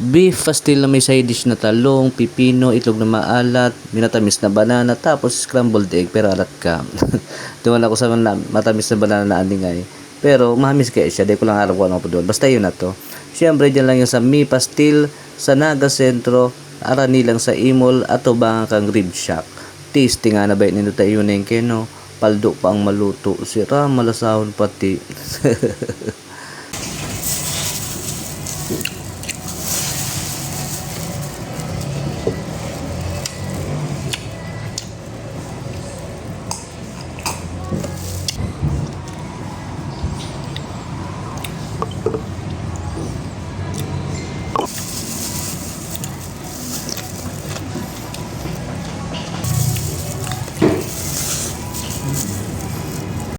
Beef pastil na may side dish na talong, pipino, itlog na maalat, minatamis na banana, tapos scrambled egg, pero alat ka. Tuwan ako sa matamis na banana na aningay. Pero mahamis kaya siya, di ko lang alam kung ano po doon. Basta yun na to. Siyempre, dyan lang yung sa Mi Pastil, sa Naga Sentro, arani lang sa Imol, ato ba kang rib shack. Tasty nga na ba nito tayo neng keno, paldo pa ang maluto, sira malasahon pati.